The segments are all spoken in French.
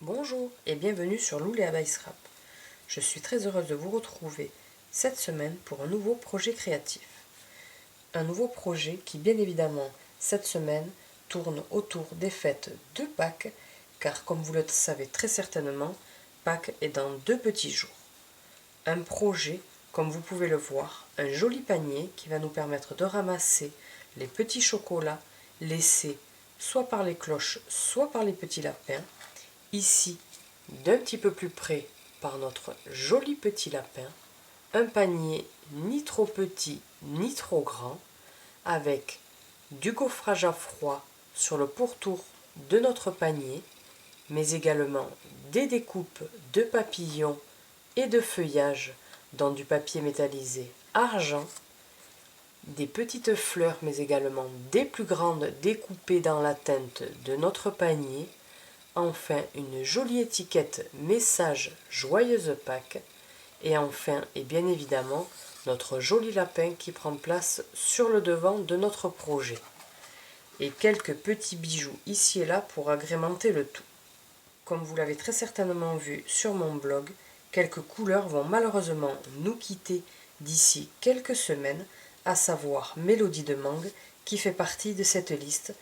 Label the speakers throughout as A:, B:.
A: Bonjour et bienvenue sur Lulea by Scrap. Je suis très heureuse de vous retrouver cette semaine pour un nouveau projet créatif. Un nouveau projet qui bien évidemment cette semaine tourne autour des fêtes de Pâques car comme vous le savez très certainement, Pâques est dans 2 petits jours. Un projet, comme vous pouvez le voir, un joli panier qui va nous permettre de ramasser les petits chocolats laissés soit par les cloches, soit par les petits lapins. Ici, d'un petit peu plus près, par notre joli petit lapin, un panier ni trop petit ni trop grand, avec du gaufrage à froid sur le pourtour de notre panier, mais également des découpes de papillons et de feuillages dans du papier métallisé argent, des petites fleurs mais également des plus grandes découpées dans la teinte de notre panier, enfin une jolie étiquette message Joyeuse Pâques et enfin et bien évidemment notre joli lapin qui prend place sur le devant de notre projet et quelques petits bijoux ici et là pour agrémenter le tout. Comme vous l'avez très certainement vu sur mon blog, quelques couleurs vont malheureusement nous quitter d'ici quelques semaines, à savoir Mélodie de Mangue qui fait partie de cette liste,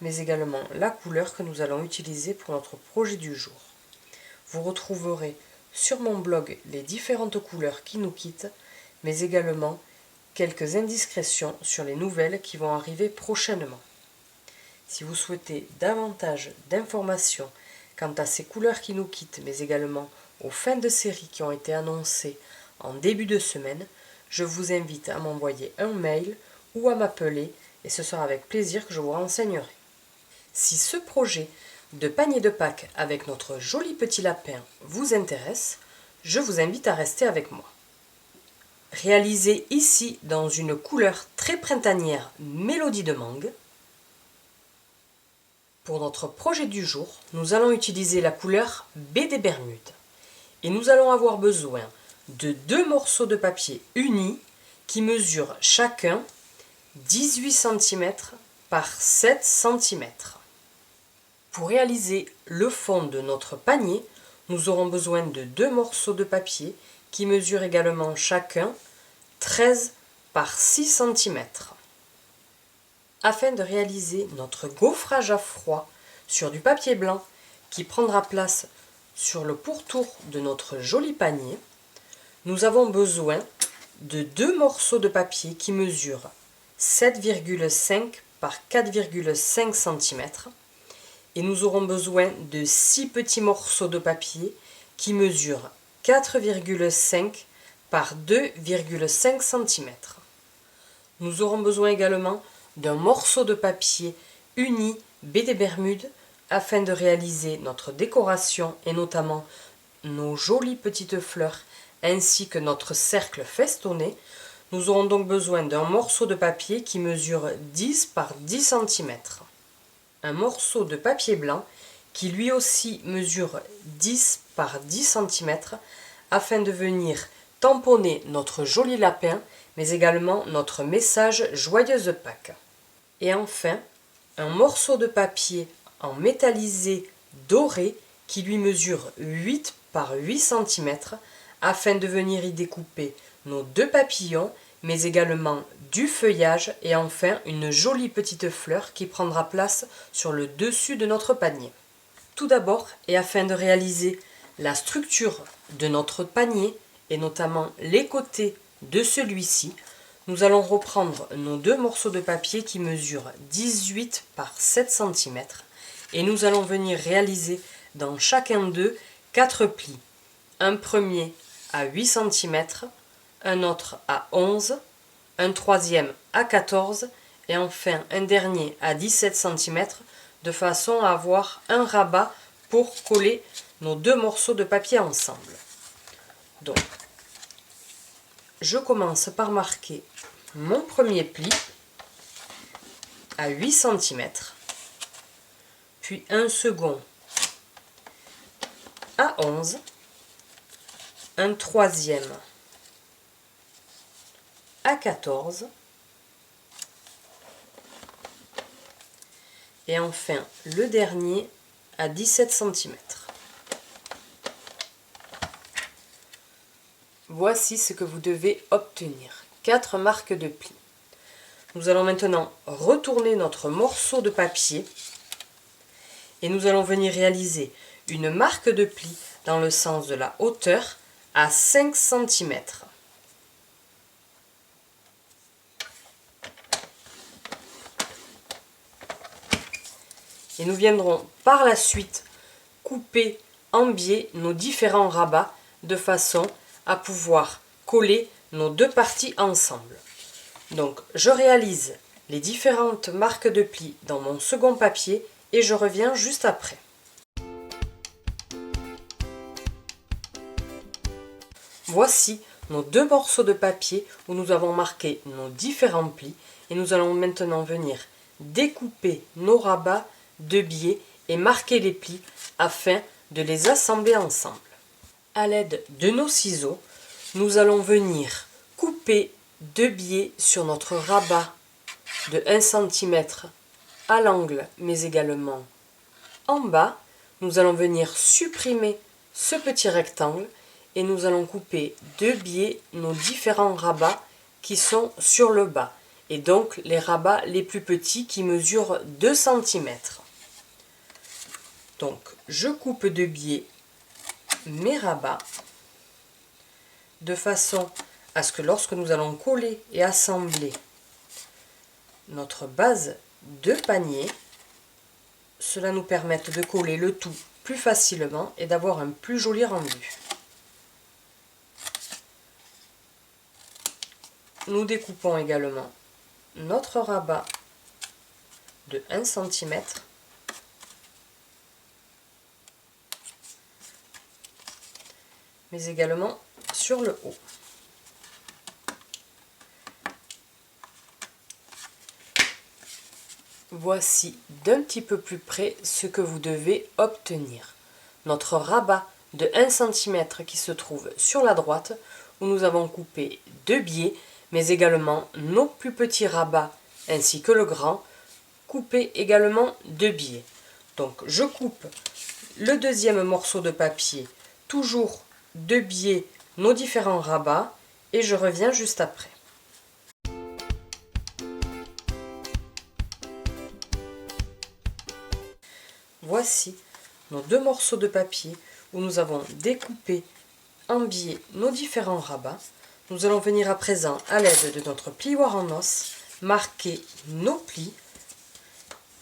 A: mais également la couleur que nous allons utiliser pour notre projet du jour. Vous retrouverez sur mon blog les différentes couleurs qui nous quittent, mais également quelques indiscrétions sur les nouvelles qui vont arriver prochainement. Si vous souhaitez davantage d'informations quant à ces couleurs qui nous quittent, mais également aux fins de série qui ont été annoncées en début de semaine, je vous invite à m'envoyer un mail ou à m'appeler et ce sera avec plaisir que je vous renseignerai. Si ce projet de panier de Pâques avec notre joli petit lapin vous intéresse, je vous invite à rester avec moi. Réalisé ici dans une couleur très printanière Mélodie de Mangue, pour notre projet du jour, nous allons utiliser la couleur baie des Bermudes. Et nous allons avoir besoin de 2 morceaux de papier unis qui mesurent chacun 18 cm par 7 cm. Pour réaliser le fond de notre panier, nous aurons besoin de 2 morceaux de papier qui mesurent également chacun 13 par 6 cm. Afin de réaliser notre gaufrage à froid sur du papier blanc qui prendra place sur le pourtour de notre joli panier, nous avons besoin de 2 morceaux de papier qui mesurent 7,5 par 4,5 cm et nous aurons besoin de 6 petits morceaux de papier qui mesurent 4,5 par 2,5 cm. Nous aurons besoin également d'un morceau de papier uni baie des Bermudes afin de réaliser notre décoration et notamment nos jolies petites fleurs ainsi que notre cercle festonné. Nous aurons donc besoin d'un morceau de papier qui mesure 10 par 10 cm. Un morceau de papier blanc qui lui aussi mesure 10 par 10 cm afin de venir tamponner notre joli lapin mais également notre message Joyeuse Pâques. Et enfin, un morceau de papier en métallisé doré qui lui mesure 8 par 8 cm afin de venir y découper nos 2 papillons, mais également du feuillage et enfin une jolie petite fleur qui prendra place sur le dessus de notre panier. Tout d'abord, et afin de réaliser la structure de notre panier et notamment les côtés de celui-ci, nous allons reprendre nos 2 morceaux de papier qui mesurent 18 par 7 cm et nous allons venir réaliser dans chacun d'eux 4 plis. Un premier à 8 cm, un autre à 11, un troisième à 14 et enfin un dernier à 17 cm de façon à avoir un rabat pour coller nos 2 morceaux de papier ensemble. Donc, je commence par marquer mon premier pli à 8 cm, puis un second à 11, un troisième à 14 et enfin le dernier à 17 cm. Voici ce que vous devez obtenir. 4 marques de plis. Nous allons maintenant retourner notre morceau de papier et nous allons venir réaliser une marque de pli dans le sens de la hauteur à 5 cm. Et nous viendrons par la suite couper en biais nos différents rabats de façon à pouvoir coller nos deux parties ensemble. Donc je réalise les différentes marques de plis dans mon second papier et je reviens juste après. Voici nos deux morceaux de papier où nous avons marqué nos différents plis et nous allons maintenant venir découper nos rabats de biais et marquer les plis afin de les assembler ensemble. À l'aide de nos ciseaux, nous allons venir couper de biais sur notre rabat de 1 cm à l'angle mais également en bas. Nous allons venir supprimer ce petit rectangle et nous allons couper de biais nos différents rabats qui sont sur le bas et donc les rabats les plus petits qui mesurent 2 cm. Donc je coupe de biais mes rabats de façon à ce que lorsque nous allons coller et assembler notre base de panier, cela nous permette de coller le tout plus facilement et d'avoir un plus joli rendu. Nous découpons également notre rabat de 1 cm mais également sur le haut. Voici d'un petit peu plus près ce que vous devez obtenir. Notre rabat de 1 cm qui se trouve sur la droite où nous avons coupé deux biais mais également nos plus petits rabats ainsi que le grand coupés également de biais. Donc je coupe le deuxième morceau de papier toujours de biais nos différents rabats et je reviens juste après. Voici nos deux morceaux de papier où nous avons découpé en biais nos différents rabats. Nous allons venir à présent à l'aide de notre plioir en os marquer nos plis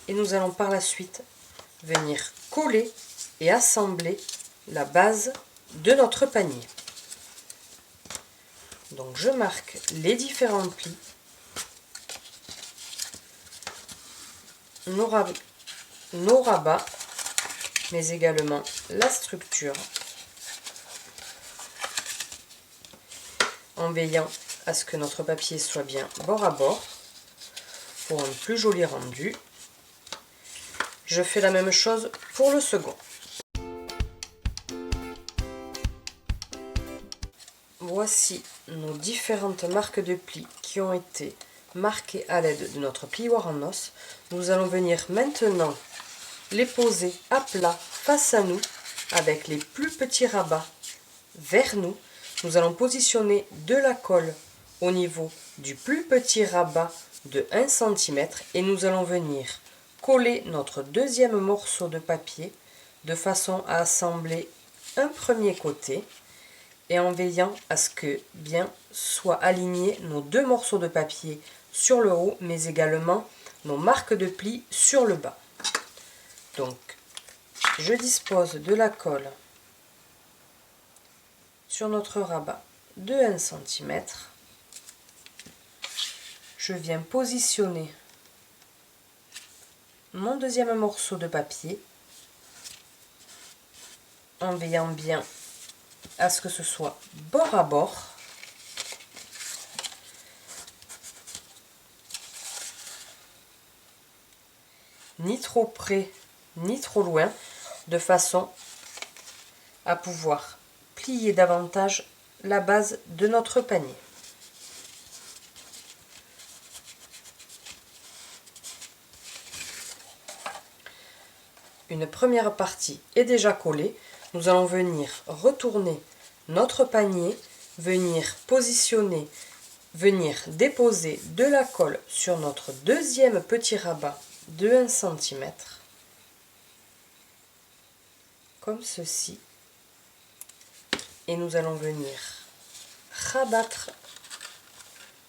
A: et nous allons par la suite venir coller et assembler la base de notre panier. Donc je marque les différents plis, nos rabats, mais également la structure, en veillant à ce que notre papier soit bien bord à bord pour un plus joli rendu. Je fais la même chose pour le second. Voici nos différentes marques de plis qui ont été marquées à l'aide de notre plioir en os. Nous allons venir maintenant les poser à plat face à nous avec les plus petits rabats vers nous. Nous allons positionner de la colle au niveau du plus petit rabat de 1 cm et nous allons venir coller notre deuxième morceau de papier de façon à assembler un premier côté et en veillant à ce que bien soient alignés nos deux morceaux de papier sur le haut mais également nos marques de plis sur le bas. Donc je dispose de la colle sur notre rabat de 1 cm. Je viens positionner mon deuxième morceau de papier en veillant bien à ce que ce soit bord à bord. Ni trop près ni trop loin, de façon à pouvoir plier davantage la base de notre panier. Une première partie est déjà collée. Nous allons venir retourner notre panier venir positionner, venir déposer de la colle sur notre deuxième petit rabat de 1 cm, comme ceci, et nous allons venir rabattre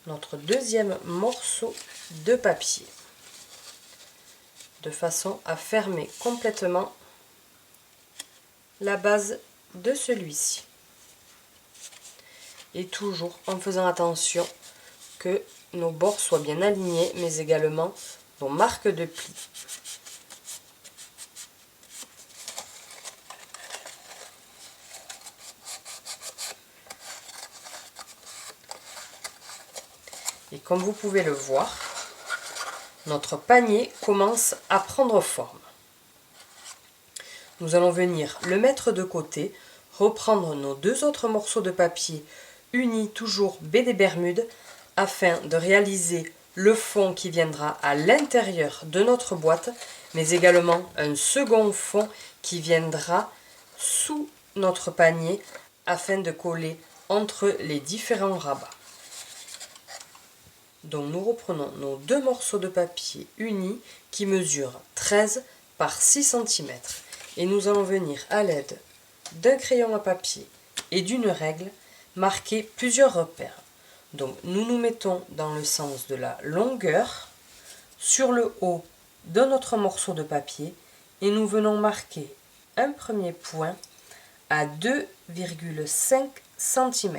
A: notre deuxième morceau de papier de façon à fermer complètement la base de celui-ci, et toujours en faisant attention que nos bords soient bien alignés, mais également nos marques de plis. Et comme vous pouvez le voir, notre panier commence à prendre forme. Nous allons venir le mettre de côté, reprendre nos deux autres morceaux de papier unis toujours baie des Bermudes afin de réaliser le fond qui viendra à l'intérieur de notre boîte, mais également un second fond qui viendra sous notre panier afin de coller entre les différents rabats. Donc nous reprenons nos deux morceaux de papier unis qui mesurent 13 par 6 cm et nous allons venir à l'aide d'un crayon à papier et d'une règle marquer plusieurs repères. Donc nous nous mettons dans le sens de la longueur sur le haut de notre morceau de papier et nous venons marquer un premier point à 2,5 cm.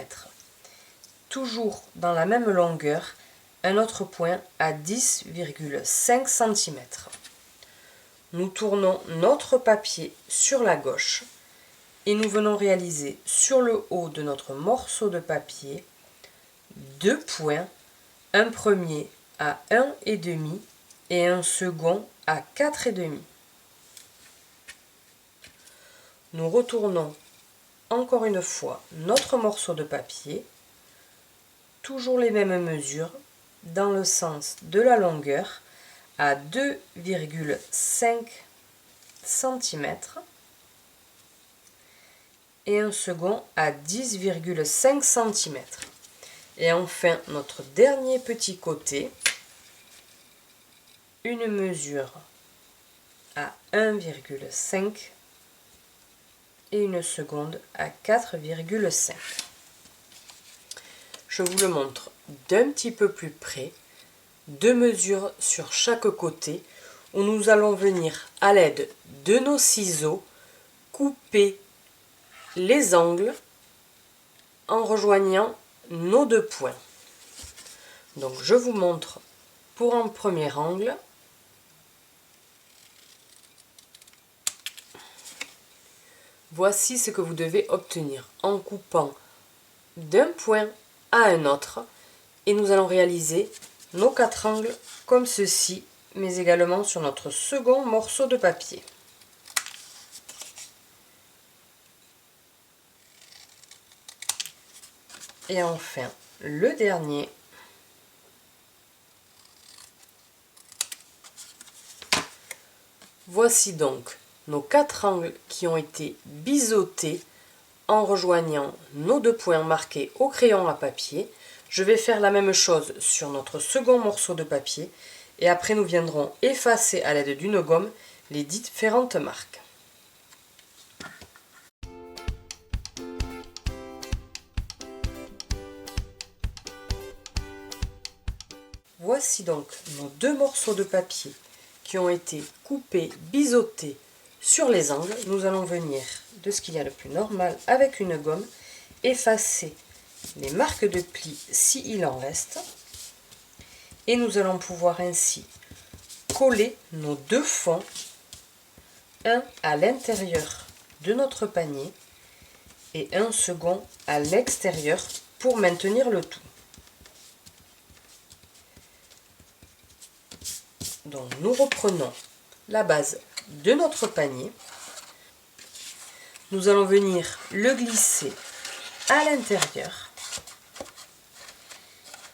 A: Toujours dans la même longueur, un autre point à 10,5 cm. Nous tournons notre papier sur la gauche et nous venons réaliser sur le haut de notre morceau de papier deux points, un premier à 1,5 et un second à 4,5. Nous retournons encore une fois notre morceau de papier, toujours les mêmes mesures, dans le sens de la longueur à 2,5 cm et un second à 10,5 cm. Et enfin notre dernier petit côté, une mesure à 1,5 et une seconde à 4,5. Je vous le montre d'un petit peu plus près, deux mesures sur chaque côté, où nous allons venir à l'aide de nos ciseaux couper les angles en rejoignant nos deux points. Donc je vous montre pour un premier angle. Voici ce que vous devez obtenir en coupant d'un point à un autre, et nous allons réaliser nos quatre angles comme ceci, mais également sur notre second morceau de papier. Et enfin le dernier. Voici donc nos quatre angles qui ont été biseautés en rejoignant nos deux points marqués au crayon à papier. Je vais faire la même chose sur notre second morceau de papier et après nous viendrons effacer à l'aide d'une gomme les différentes marques. Voici donc nos deux morceaux de papier qui ont été coupés, biseautés sur les angles. Nous allons venir de ce qu'il y a de plus normal avec une gomme, effacer les marques de plis s'il en reste, et nous allons pouvoir ainsi coller nos deux fonds, un à l'intérieur de notre panier et un second à l'extérieur pour maintenir le tout. Donc nous reprenons la base de notre panier. Nous allons venir le glisser à l'intérieur.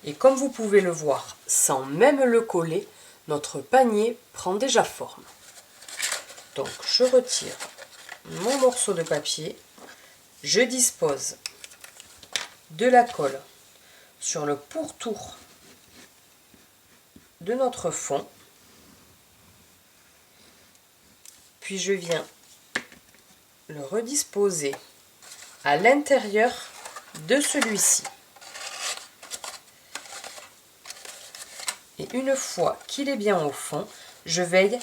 A: Et comme vous pouvez le voir, sans même le coller, notre panier prend déjà forme. Donc je retire mon morceau de papier, je dispose de la colle sur le pourtour de notre fond. Puis je viens le redisposer à l'intérieur de celui-ci. Et une fois qu'il est bien au fond, je veille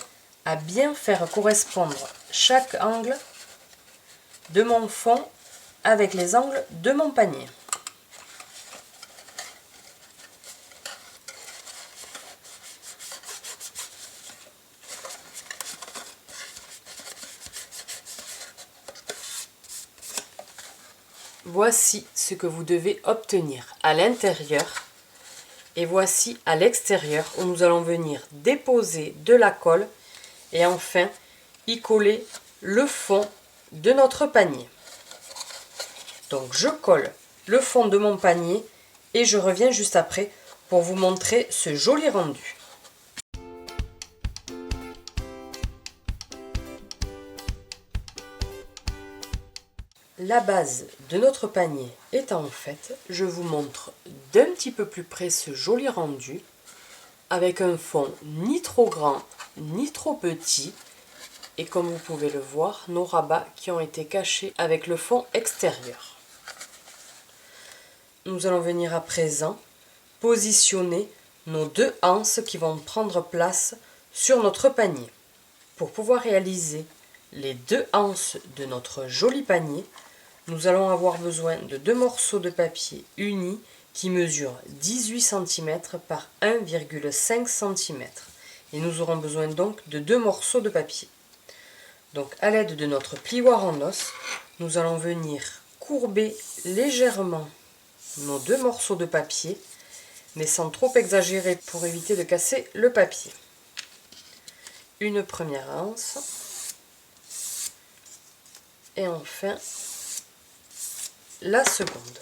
A: à bien faire correspondre chaque angle de mon fond avec les angles de mon panier. Voici ce que vous devez obtenir à l'intérieur et voici à l'extérieur où nous allons venir déposer de la colle et enfin y coller le fond de notre panier. Donc je colle le fond de mon panier et je reviens juste après pour vous montrer ce joli rendu. La base de notre panier étant faite, je vous montre d'un petit peu plus près ce joli rendu avec un fond ni trop grand ni trop petit et comme vous pouvez le voir, nos rabats qui ont été cachés avec le fond extérieur. Nous allons venir à présent positionner nos deux anses qui vont prendre place sur notre panier. Pour pouvoir réaliser les deux anses de notre joli panier, nous allons avoir besoin de deux morceaux de papier unis qui mesurent 18 cm par 1,5 cm. Et nous aurons besoin donc de deux morceaux de papier. Donc à l'aide de notre plioir en os, nous allons venir courber légèrement nos deux morceaux de papier, mais sans trop exagérer pour éviter de casser le papier. Une première anse. Et enfin la seconde.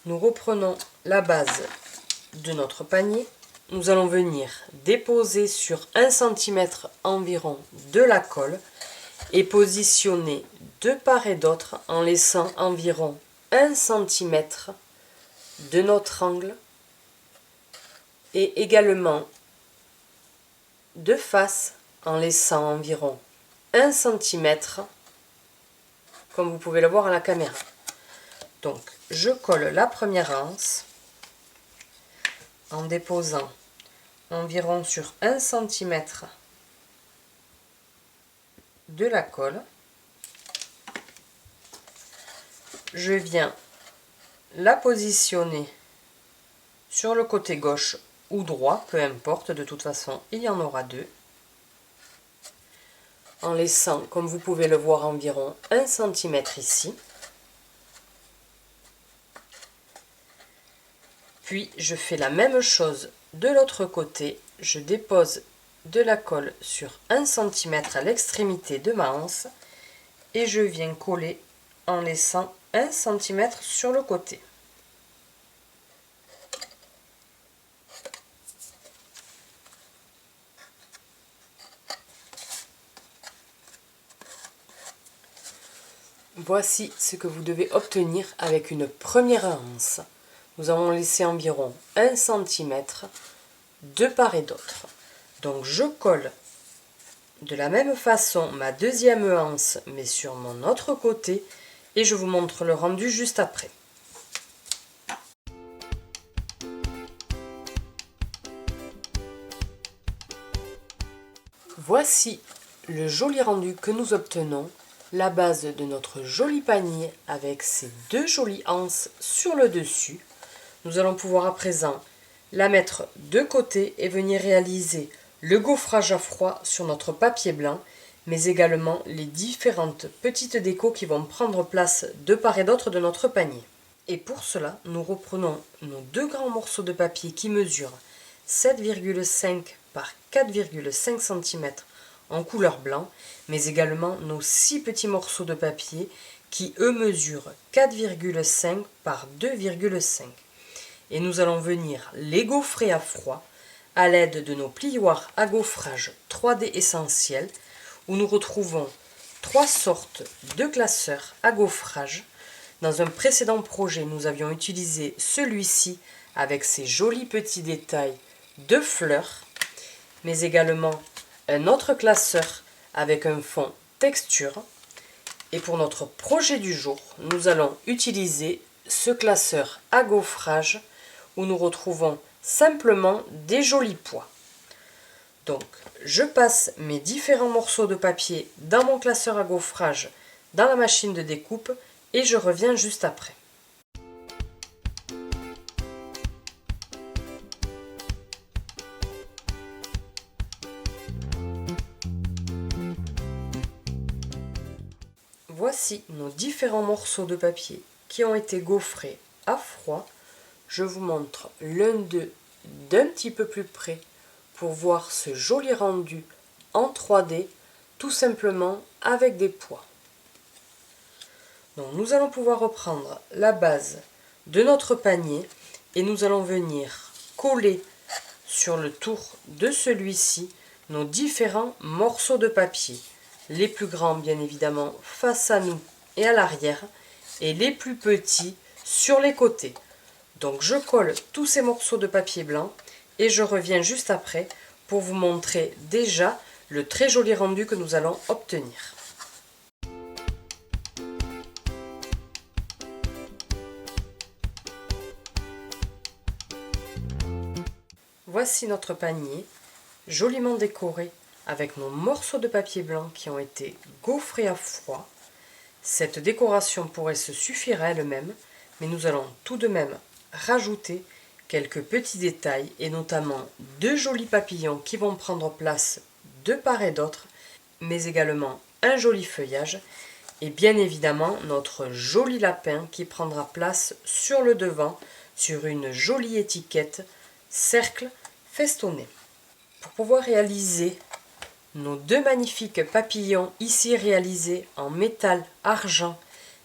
A: Nous reprenons la base de notre panier. Nous allons venir déposer sur 1 cm environ de la colle et positionner de part et d'autre en laissant environ 1 cm de notre angle et également de face en laissant environ 1 cm comme vous pouvez le voir à la caméra. Donc je colle la première anse en déposant environ sur 1 cm de la colle. Je viens la positionner sur le côté gauche ou droit, peu importe, de toute façon il y en aura deux, en laissant, comme vous pouvez le voir, environ 1 cm ici. Puis je fais la même chose de l'autre côté, je dépose de la colle sur 1 cm à l'extrémité de ma anse et je viens coller en laissant 1 cm sur le côté. Voici ce que vous devez obtenir avec une première anse. Nous avons laissé environ 1 cm de part et d'autre. Donc je colle de la même façon ma deuxième anse mais sur mon autre côté et je vous montre le rendu juste après. Voici le joli rendu que nous obtenons, la base de notre joli panier avec ses deux jolies anses sur le dessus. Nous allons pouvoir à présent la mettre de côté et venir réaliser le gaufrage à froid sur notre papier blanc, mais également les différentes petites décos qui vont prendre place de part et d'autre de notre panier. Et pour cela, nous reprenons nos deux grands morceaux de papier qui mesurent 7,5 par 4,5 cm en couleur blanc, mais également nos 6 petits morceaux de papier qui eux mesurent 4,5 par 2,5. Et nous allons venir les gaufrer à froid à l'aide de nos plioirs à gaufrage 3D essentiels où nous retrouvons 3 sortes de classeurs à gaufrage Dans un précédent projet, nous avions utilisé celui-ci avec ses jolis petits détails de fleurs, mais également un autre classeur avec un fond texture. Et pour notre projet du jour, nous allons utiliser ce classeur à gaufrage où nous retrouvons simplement des jolis pois. Donc, je passe mes différents morceaux de papier dans mon classeur à gaufrage dans la machine de découpe et je reviens juste après. Voici nos différents morceaux de papier qui ont été gaufrés à froid. Je vous montre l'un d'eux d'un petit peu plus près pour voir ce joli rendu en 3D, tout simplement avec des pois. Donc nous allons pouvoir reprendre la base de notre panier et nous allons venir coller sur le tour de celui-ci nos différents morceaux de papier. Les plus grands bien évidemment face à nous et à l'arrière et les plus petits sur les côtés. Donc je colle tous ces morceaux de papier blanc et je reviens juste après pour vous montrer déjà le très joli rendu que nous allons obtenir. Voici notre panier, joliment décoré avec nos morceaux de papier blanc qui ont été gaufrés à froid. Cette décoration pourrait se suffire à elle-même, mais nous allons tout de même rajouter quelques petits détails et notamment deux jolis papillons qui vont prendre place de part et d'autre, mais également un joli feuillage et bien évidemment notre joli lapin qui prendra place sur le devant sur une jolie étiquette cercle festonné. Pour pouvoir réaliser nos deux magnifiques papillons ici réalisés en métal argent,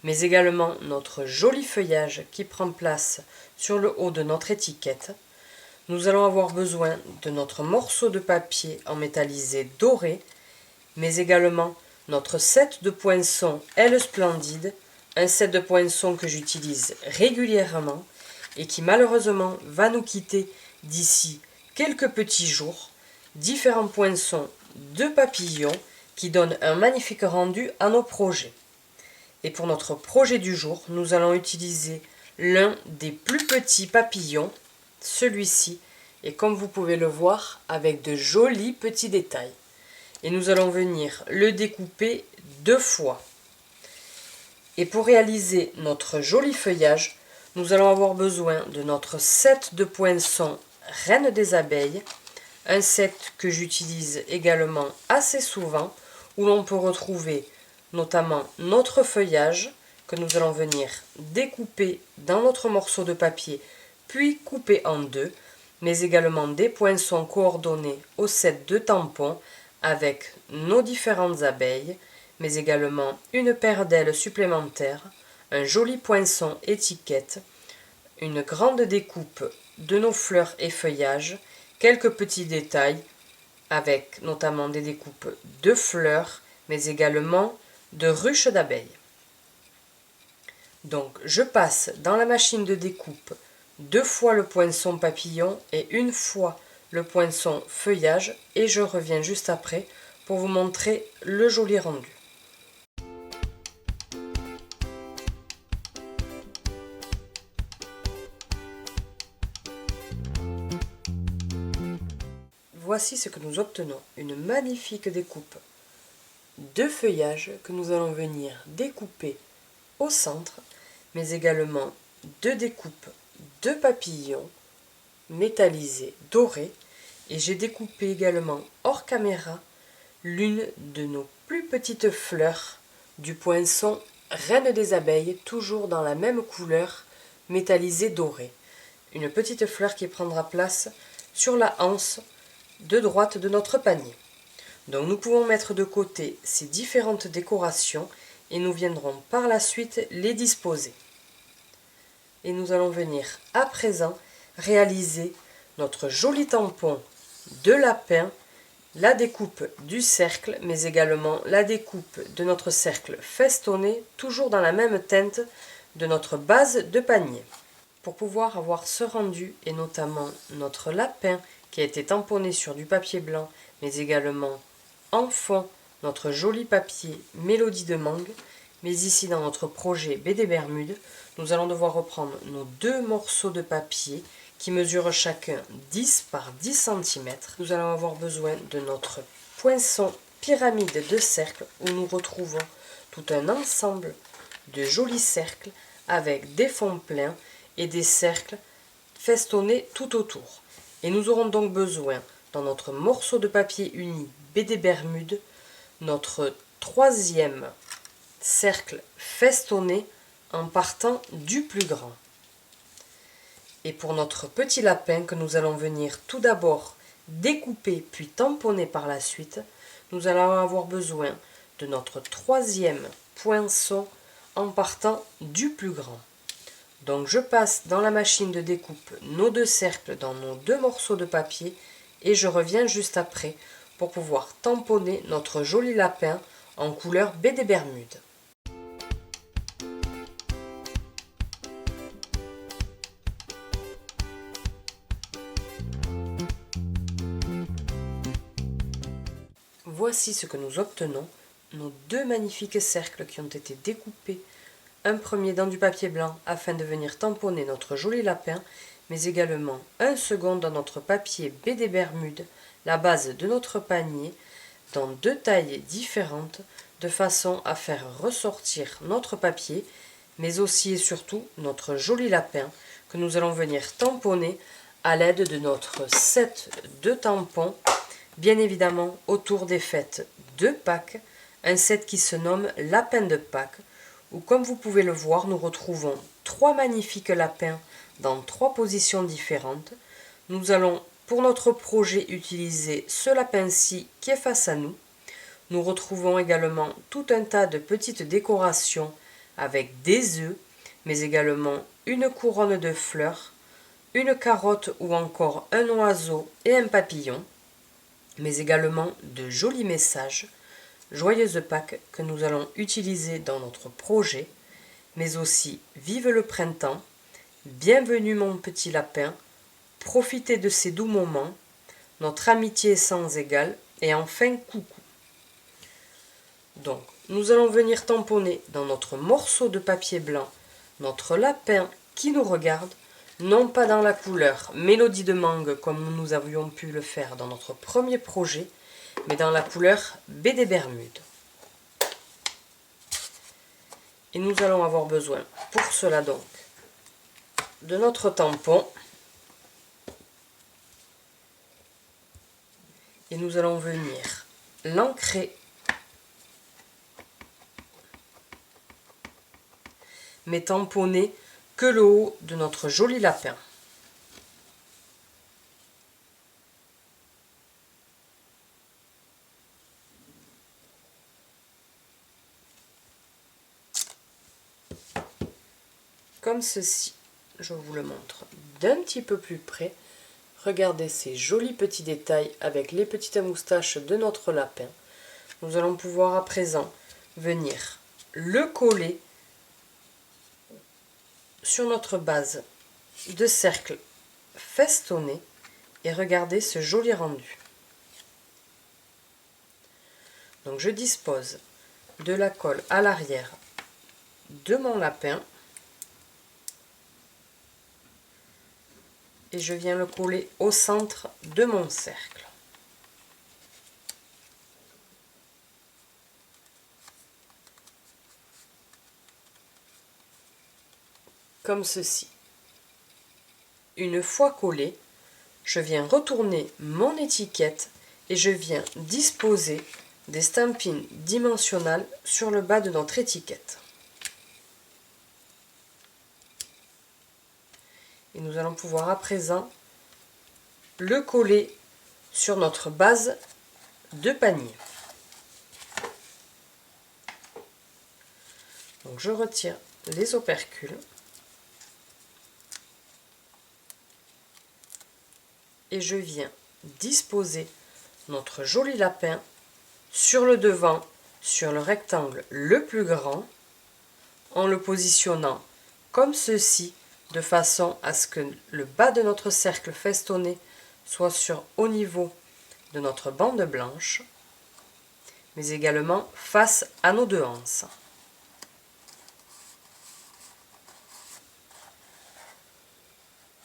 A: mais également notre joli feuillage qui prend place sur le haut de notre étiquette, nous allons avoir besoin de notre morceau de papier en métallisé doré, mais également notre set de poinçons L Splendide, un set de poinçons que j'utilise régulièrement et qui malheureusement va nous quitter d'ici quelques petits jours. Différents poinçons de papillons qui donnent un magnifique rendu à nos projets. Et pour notre projet du jour, nous allons utiliser l'un des plus petits papillons, celui-ci, et comme vous pouvez le voir, avec de jolis petits détails. Et nous allons venir le découper 2 fois. Et pour réaliser notre joli feuillage, nous allons avoir besoin de notre set de poinçons Reine des abeilles, un set que j'utilise également assez souvent, où l'on peut retrouver notamment notre feuillage, que nous allons venir découper dans notre morceau de papier, puis couper en deux, mais également des poinçons coordonnés au set de tampons, avec nos différentes abeilles, mais également une paire d'ailes supplémentaires, un joli poinçon étiquette, une grande découpe de nos fleurs et feuillages, quelques petits détails avec notamment des découpes de fleurs, mais également de ruches d'abeilles. Donc je passe dans la machine de découpe 2 fois le poinçon papillon et 1 fois le poinçon feuillage et je reviens juste après pour vous montrer le joli rendu. Voici ce que nous obtenons, une magnifique découpe de feuillage que nous allons venir découper au centre, mais également 2 découpes de papillons métallisés dorés, et j'ai découpé également hors caméra l'une de nos plus petites fleurs du poinçon Reine des abeilles, toujours dans la même couleur métallisée dorée. Une petite fleur qui prendra place sur la anse de droite de notre panier. Donc nous pouvons mettre de côté ces différentes décorations et nous viendrons par la suite les disposer. Et nous allons venir à présent réaliser notre joli tampon de lapin, la découpe du cercle, mais également la découpe de notre cercle festonné, toujours dans la même teinte de notre base de panier. Pour pouvoir avoir ce rendu et notamment notre lapin qui a été tamponné sur du papier blanc mais également en fond notre joli papier Mélodie de mangue, mais ici dans notre projet BD Bermude, nous allons devoir reprendre nos deux morceaux de papier qui mesurent chacun 10 par 10 cm. Nous allons avoir besoin de notre poinçon pyramide de cercles où nous retrouvons tout un ensemble de jolis cercles avec des fonds pleins et des cercles festonnés tout autour. Et nous aurons donc besoin, dans notre morceau de papier uni BD Bermude, notre troisième cercle festonné en partant du plus grand. Et pour notre petit lapin que nous allons venir tout d'abord découper puis tamponner par la suite, nous allons avoir besoin de notre troisième poinçon en partant du plus grand. Donc je passe dans la machine de découpe nos deux cercles dans nos deux morceaux de papier et je reviens juste après pour pouvoir tamponner notre joli lapin en couleur BD Bermude. Voici ce que nous obtenons, nos deux magnifiques cercles qui ont été découpés, un premier dans du papier blanc afin de venir tamponner notre joli lapin, mais également un second dans notre papier BD Bermude, la base de notre panier, dans deux tailles différentes, de façon à faire ressortir notre papier, mais aussi et surtout notre joli lapin que nous allons venir tamponner à l'aide de notre set de tampons, bien évidemment autour des fêtes de Pâques, un set qui se nomme Lapin de Pâques, où comme vous pouvez le voir, nous retrouvons trois magnifiques lapins dans trois positions différentes. Nous allons pour notre projet utiliser ce lapin-ci qui est face à nous. Nous retrouvons également tout un tas de petites décorations avec des œufs, mais également une couronne de fleurs, une carotte ou encore un oiseau et un papillon, mais également de jolis messages, Joyeuse Pâques que nous allons utiliser dans notre projet, mais aussi Vive le printemps, Bienvenue mon petit lapin, Profitez de ces doux moments, Notre amitié sans égale et enfin coucou. Donc, nous allons venir tamponner dans notre morceau de papier blanc notre lapin qui nous regarde, non pas dans la couleur Mélodie de mangue comme nous avions pu le faire dans notre premier projet, mais dans la couleur BD Bermude. Et nous allons avoir besoin pour cela donc de notre tampon. Et nous allons venir l'ancrer, mais tamponner que le haut de notre joli lapin. Comme ceci, je vous le montre d'un petit peu plus près. Regardez ces jolis petits détails avec les petites moustaches de notre lapin. Nous allons pouvoir à présent venir le coller sur notre base de cercle festonné et regardez ce joli rendu. Donc je dispose de la colle à l'arrière de mon lapin et je viens le coller au centre de mon cercle. Comme ceci. Une fois collé, je viens retourner mon étiquette et je viens disposer des stampines dimensionnelles sur le bas de notre étiquette. Et nous allons pouvoir à présent le coller sur notre base de panier. Donc je retire les opercules et je viens disposer notre joli lapin sur le devant, sur le rectangle le plus grand, en le positionnant comme ceci, de façon à ce que le bas de notre cercle festonné soit au niveau de notre bande blanche, mais également face à nos deux anses.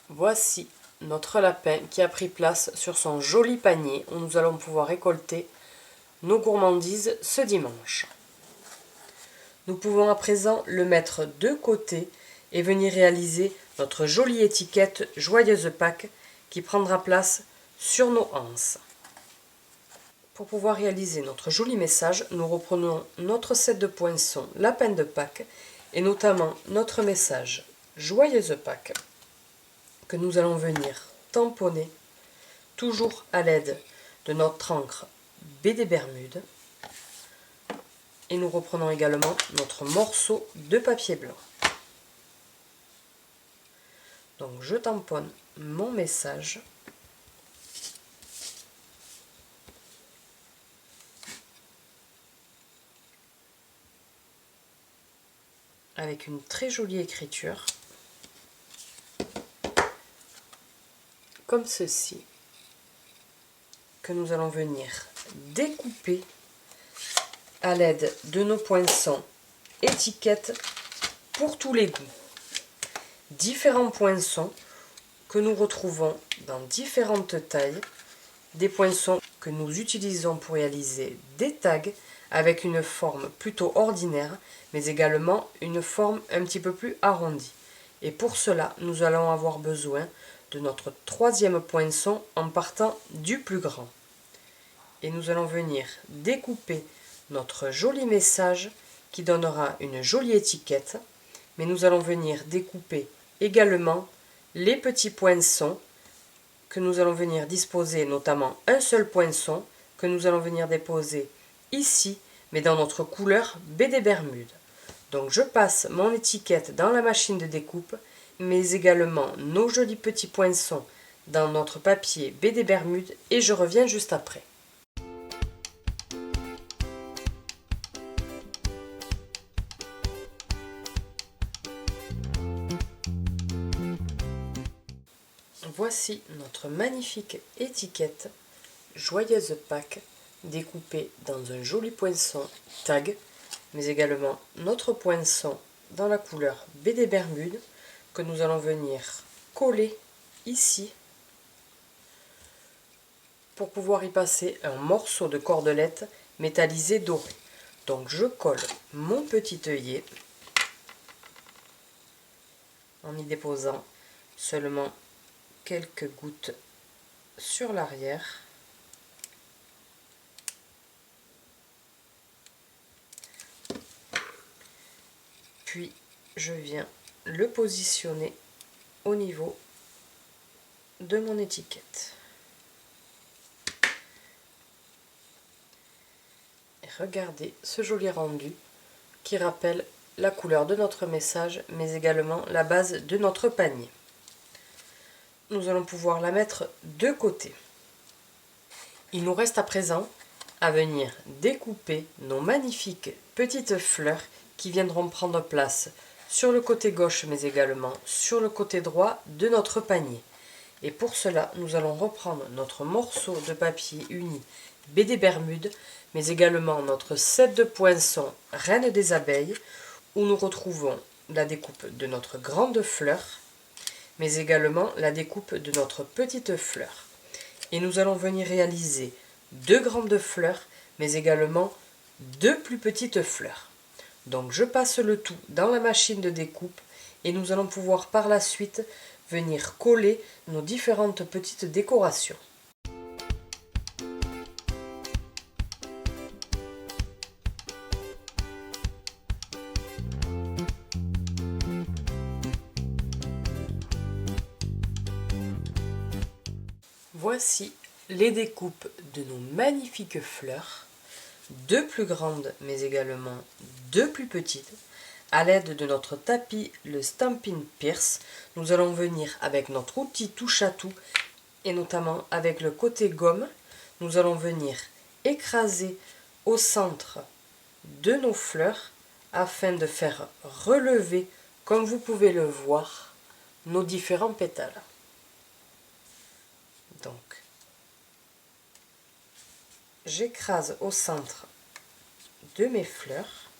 A: Voici notre lapin qui a pris place sur son joli panier où nous allons pouvoir récolter nos gourmandises ce dimanche. Nous pouvons à présent le mettre de côté et venir réaliser notre jolie étiquette Joyeuse Pâques qui prendra place sur nos anses. Pour pouvoir réaliser notre joli message, nous reprenons notre set de poinçons Lapin de Pâques et notamment notre message Joyeuse Pâques que nous allons venir tamponner toujours à l'aide de notre encre baie des Bermudes. Et nous reprenons également notre morceau de papier blanc. Donc je tamponne mon message. Avec une très jolie écriture. Comme ceci. Que nous allons venir découper à l'aide de nos poinçons étiquettes pour tous les goûts. Différents poinçons que nous retrouvons dans différentes tailles, des poinçons que nous utilisons pour réaliser des tags avec une forme plutôt ordinaire, mais également une forme un petit peu plus arrondie. Et pour cela, nous allons avoir besoin de notre troisième poinçon en partant du plus grand. Et nous allons venir découper notre joli message qui donnera une jolie étiquette, mais nous allons venir découper également les petits poinçons que nous allons venir disposer, notamment un seul poinçon que nous allons venir déposer ici, mais dans notre couleur baie des Bermudes. Donc je passe mon étiquette dans la machine de découpe, mais également nos jolis petits poinçons dans notre papier baie des Bermudes et je reviens juste après. Voici notre magnifique étiquette Joyeuse Pâques découpée dans un joli poinçon tag, mais également notre poinçon dans la couleur baie des Bermudes que nous allons venir coller ici pour pouvoir y passer un morceau de cordelette métallisée dorée. Donc je colle mon petit œillet en y déposant seulement quelques gouttes sur l'arrière. Puis je viens le positionner au niveau de mon étiquette. Et regardez ce joli rendu qui rappelle la couleur de notre message, mais également la base de notre panier. Nous allons pouvoir la mettre de côté. Il nous reste à présent à venir découper nos magnifiques petites fleurs qui viendront prendre place sur le côté gauche mais également sur le côté droit de notre panier. Et pour cela, nous allons reprendre notre morceau de papier uni baie des Bermudes, mais également notre set de poinçons Reine des abeilles, où nous retrouvons la découpe de notre grande fleur, mais également la découpe de notre petite fleur. Et nous allons venir réaliser deux grandes fleurs, mais également deux plus petites fleurs. Donc je passe le tout dans la machine de découpe et nous allons pouvoir par la suite venir coller nos différentes petites décorations. Voici les découpes de nos magnifiques fleurs, deux plus grandes mais également deux plus petites. À l'aide de notre tapis, le Stampin' Pierce, nous allons venir avec notre outil touche à tout et notamment avec le côté gomme, nous allons venir écraser au centre de nos fleurs afin de faire relever comme vous pouvez le voir, nos différents pétales. Donc, j'écrase au centre de mes fleurs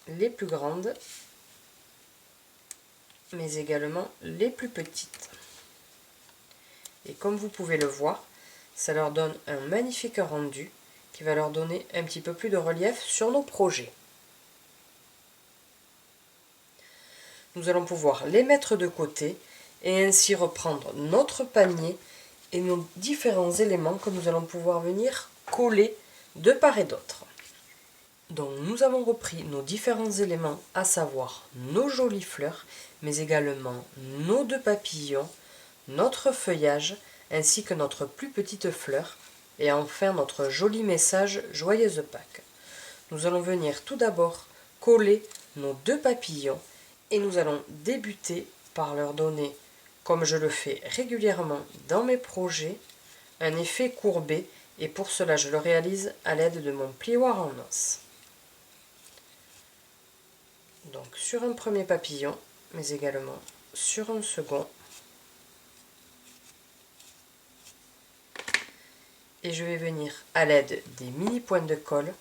A: les plus grandes, mais également les plus petites. Et comme vous pouvez le voir, ça leur donne un magnifique rendu qui va leur donner un petit peu plus de relief sur nos projets. Nous allons pouvoir les mettre de côté et ainsi reprendre notre panier et nos différents éléments que nous allons pouvoir venir coller de part et d'autre. Donc nous avons repris nos différents éléments, à savoir nos jolies fleurs, mais également nos 2 papillons, notre feuillage, ainsi que notre plus petite fleur, et enfin notre joli message « Joyeuse Pâques ». Nous allons venir tout d'abord coller nos 2 papillons, et nous allons débuter par leur donner, comme je le fais régulièrement dans mes projets, un effet courbé, et pour cela je le réalise à l'aide de mon plioir en os. Donc sur un premier papillon, mais également sur un second. Et je vais venir à l'aide des mini points de colle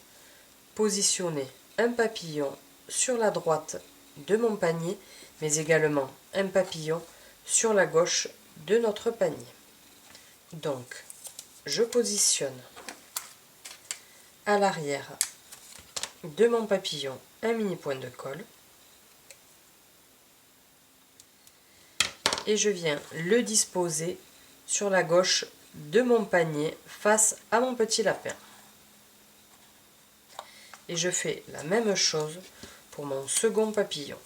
A: positionner un papillon sur la droite de mon panier, mais également un papillon sur la gauche de notre panier. Donc je positionne à l'arrière de mon papillon un mini point de colle. Et je viens le disposer sur la gauche de mon panier face à mon petit lapin. Et je fais la même chose pour mon second papillon.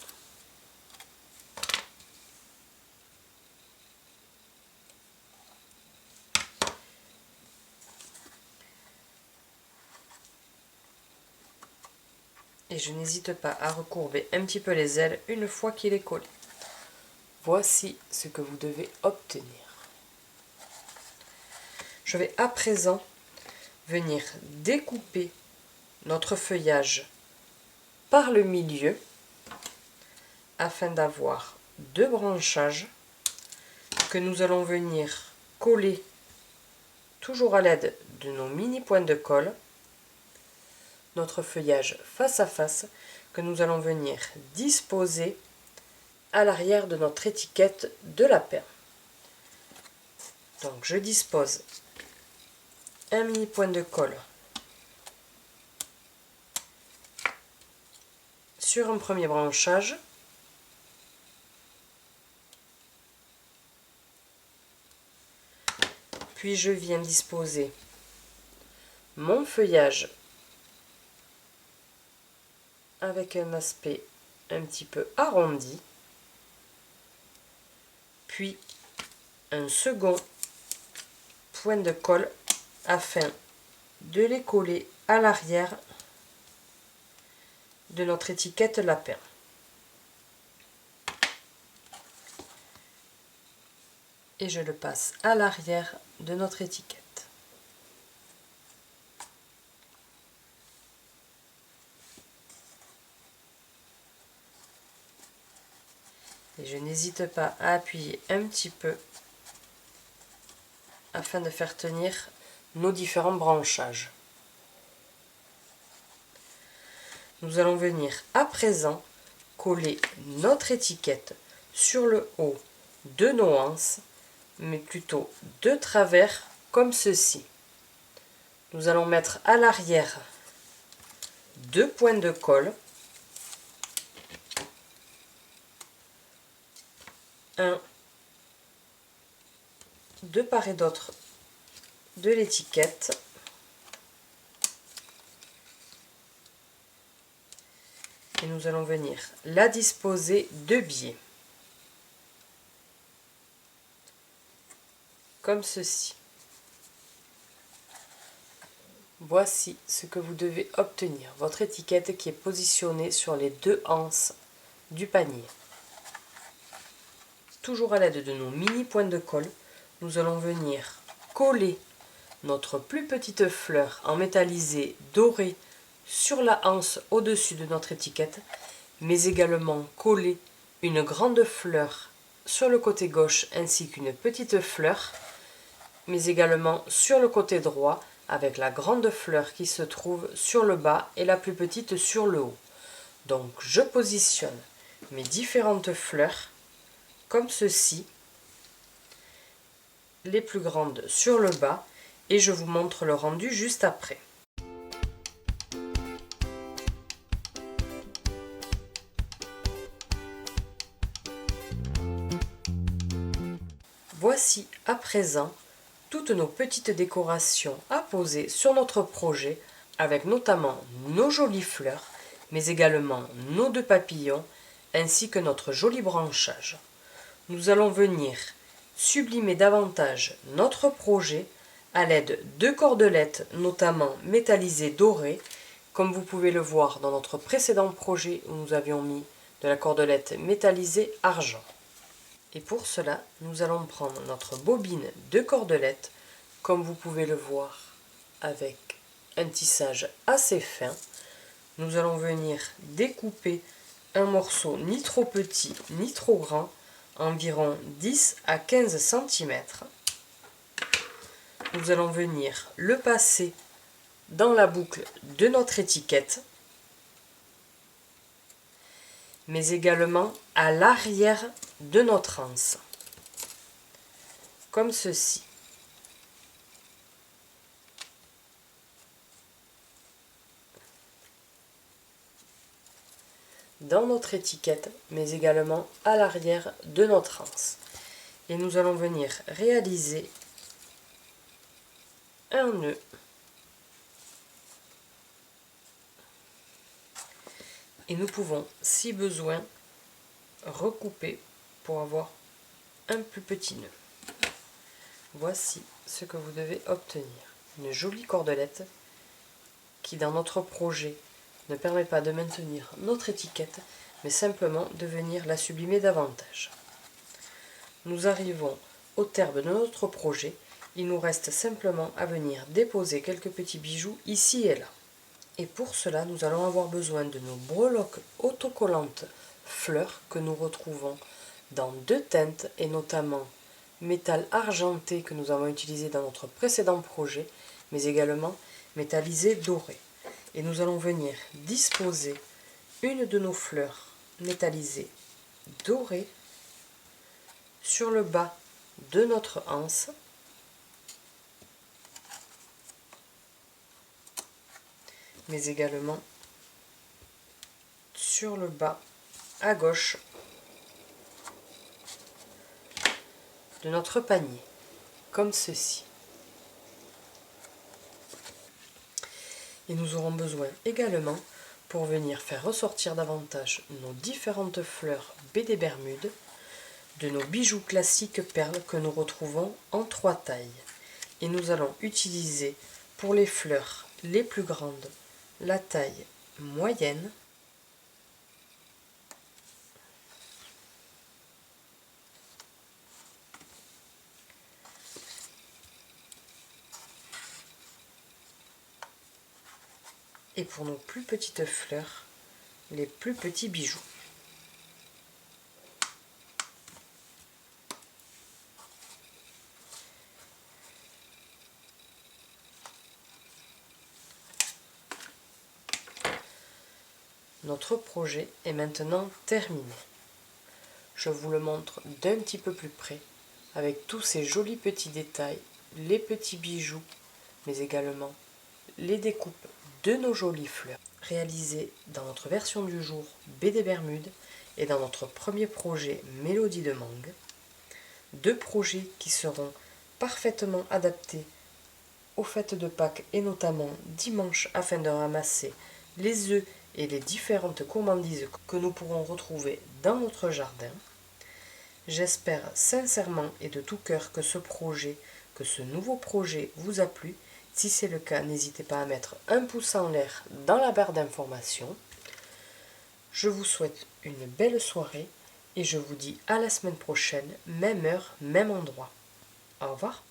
A: Et je n'hésite pas à recourber un petit peu les ailes une fois qu'il est collé. Voici ce que vous devez obtenir. Je vais à présent venir découper notre feuillage par le milieu afin d'avoir 2 branchages que nous allons venir coller toujours à l'aide de nos mini points de colle, notre feuillage face à face que nous allons venir disposer à l'arrière de notre étiquette de lapin. Donc je dispose un mini point de colle sur un premier branchage, puis je viens disposer mon feuillage avec un aspect un petit peu arrondi, puis un second point de colle afin de les coller à l'arrière de notre étiquette lapin. Et je le passe à l'arrière de notre étiquette. Et je n'hésite pas à appuyer un petit peu afin de faire tenir nos différents branchages. Nous allons venir à présent coller notre étiquette sur le haut de nos anses, mais plutôt de travers comme ceci. Nous allons mettre à l'arrière 2 points de colle, un de part et d'autre de l'étiquette, et nous allons venir la disposer de biais, comme ceci. Voici ce que vous devez obtenir, votre étiquette qui est positionnée sur les 2 anses du panier. Toujours à l'aide de nos mini points de colle, nous allons venir coller notre plus petite fleur en métallisé doré sur la anse au-dessus de notre étiquette, mais également coller une grande fleur sur le côté gauche ainsi qu'une petite fleur, mais également sur le côté droit avec la grande fleur qui se trouve sur le bas et la plus petite sur le haut. Donc je positionne mes différentes fleurs comme ceci, les plus grandes sur le bas, et je vous montre le rendu juste après. Voici à présent toutes nos petites décorations à poser sur notre projet, avec notamment nos jolies fleurs, mais également nos 2 papillons, ainsi que notre joli branchage. Nous allons venir sublimer davantage notre projet à l'aide de cordelettes, notamment métallisées dorées, comme vous pouvez le voir dans notre précédent projet où nous avions mis de la cordelette métallisée argent. Et pour cela, nous allons prendre notre bobine de cordelette, comme vous pouvez le voir, avec un tissage assez fin. Nous allons venir découper un morceau ni trop petit ni trop grand, environ 10 à 15 cm. Nous allons venir le passer dans la boucle de notre étiquette, mais également à l'arrière de notre anse, comme ceci. Dans notre étiquette, mais également à l'arrière de notre anse. Et nous allons venir réaliser un nœud et nous pouvons, si besoin, recouper pour avoir un plus petit nœud. Voici ce que vous devez obtenir. Une jolie cordelette qui, dans notre projet, ne permet pas de maintenir notre étiquette, mais simplement de venir la sublimer davantage. Nous arrivons au terme de notre projet. Il nous reste simplement à venir déposer quelques petits bijoux ici et là. Et pour cela, nous allons avoir besoin de nos breloques autocollantes fleurs que nous retrouvons dans 2 teintes, et notamment métal argenté que nous avons utilisé dans notre précédent projet, mais également métallisé doré. Et nous allons venir disposer une de nos fleurs métallisées dorées sur le bas de notre anse, mais également sur le bas à gauche de notre panier, comme ceci. Et nous aurons besoin également, pour venir faire ressortir davantage nos différentes fleurs baie des Bermudes, de nos bijoux classiques perles que nous retrouvons en 3 tailles. Et nous allons utiliser pour les fleurs les plus grandes la taille moyenne, et pour nos plus petites fleurs, les plus petits bijoux. Notre projet est maintenant terminé. Je vous le montre d'un petit peu plus près, avec tous ces jolis petits détails, les petits bijoux, mais également les découpes de nos jolies fleurs, réalisées dans notre version du jour baie des Bermudes et dans notre premier projet Mélodie de Mangue. 2 projets qui seront parfaitement adaptés aux fêtes de Pâques et notamment dimanche, afin de ramasser les œufs et les différentes gourmandises que nous pourrons retrouver dans notre jardin. J'espère sincèrement et de tout cœur que ce nouveau projet vous a plu. Si c'est le cas, n'hésitez pas à mettre un pouce en l'air dans la barre d'information. Je vous souhaite une belle soirée et je vous dis à la semaine prochaine, même heure, même endroit. Au revoir.